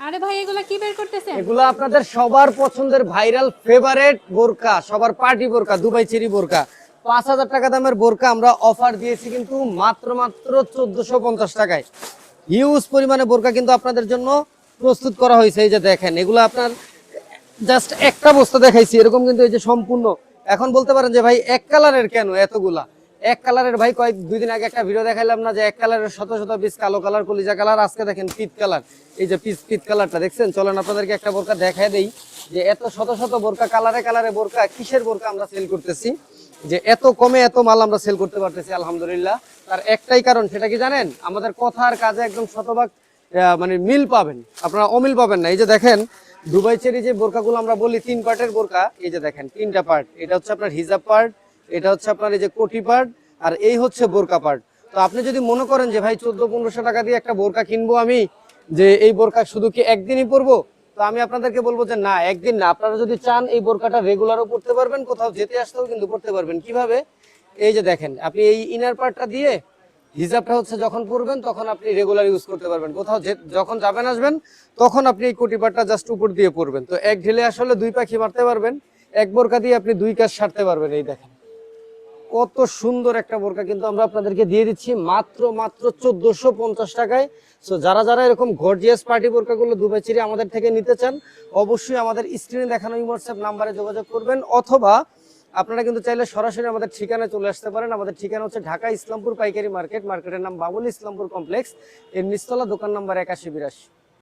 আরে ভাই এগুলা কি বের করতেছেন? এগুলো আপনাদের সবার পছন্দের ভাইরাল ফেভারিট বোরকা, সবার পার্টি বোরকা, দুবাই চেরি বোরকা। 5,000 টাকা দামের বোরকা আমরা অফার দিয়েছি কিন্তু মাত্র 1450 টাকায়। হিউজ পরিমাণে বোরকা কিন্তু আপনাদের জন্য প্রস্তুত করা হয়েছে। এই যে দেখেন, এগুলো আপনার জাস্ট একটা বস্তা দেখাইছি, এরকম কিন্তু এই যে সম্পূর্ণ। এখন বলতে পারেন যে ভাই এক কালারের কেন এতগুলা? এক কালারের ভাই দুই দিন আগে একটা ভিডিও দেখাইলাম না যে এক কালারের শত শত পিস, কালো কালার, কলিজা কালার, আজকে দেখেন পিট কালার। এই যে পিট কালারটা দেখছেন, চলেন আপনাদেরকে একটা বোরকা দেখাই দেই যে এত শত শত বোরকা, কালারে কালারে বোরকা, কিসের বোরকা আমরা সেল করতেছি, যে এত কমে এত মাল আমরা সেল করতে পারতেছি আলহামদুলিল্লাহ। তার একটাই কারণ, সেটা কি জানেন? আমাদের কথার কাজে একদম শতভাগ মানে মিল পাবেন, আপনারা অমিল পাবেন না। এই যে দেখেন দুবাই চেরি যে বোরকাগুলো আমরা বলি 3 পার্টের বোরকা, এই যে দেখেন 3টা পার্ট। এটা হচ্ছে আপনার হিজাব পার্ট, এটা হচ্ছে আপনার এই যে কোটি পার্ট, আর এই হচ্ছে বোরকা পার্ট। তো আপনি যদি মনে করেন যে ভাই 1400-1500 টাকা দিয়ে একটা বোরকা কিনবো আমি, যে এই বোরকা শুধু কি একদিনই পরবো, তো আমি আপনাদেরকে বলবো যে না, একদিন না। আপনারা যদি চান এই বোরকাটা রেগুলারও পরতে পারবেন, কোথাও যেতে আসতেও কিন্তু পরতে পারবেন। কিভাবে? এই যে দেখেন, আপনি এই ইনার পার্টটা দিয়ে হিজাবটা হচ্ছে যখন পরবেন তখন আপনি রেগুলার ইউজ করতে পারবেন। কোথাও যখন যাবেন আসবেন তখন আপনি এই কোটি পাটটা জাস্ট উপর দিয়ে পরবেন। তো এক ঢিলে আসলে দুই পাখি মারতে পারবেন, এক বোরকা দিয়ে আপনি দুই কাজ সারতে পারবেন। এই দেখেন কত সুন্দর একটা বোরকা কিন্তু আমরা আপনাদেরকে দিয়ে দিচ্ছি মাত্র 1450 টাকায়। সো যারা যারা এরকম গর্জিয়াস পার্টি বোরকাগুলো দুবাই চেরি আমাদের থেকে নিতে চান, অবশ্যই আমাদের স্ক্রিনে দেখানো হোয়াটসঅ্যাপ নাম্বারে যোগাযোগ করবেন, অথবা আপনারা কিন্তু চাইলে সরাসরি আমাদের ঠিকানায় চলে আসতে পারেন। আমাদের ঠিকানা হচ্ছে ঢাকা ইসলামপুর পাইকারি মার্কেট, মার্কেটের নাম বাবুল ইসলামপুর কমপ্লেক্স, এর নিচতলা, দোকান নাম্বার 8182।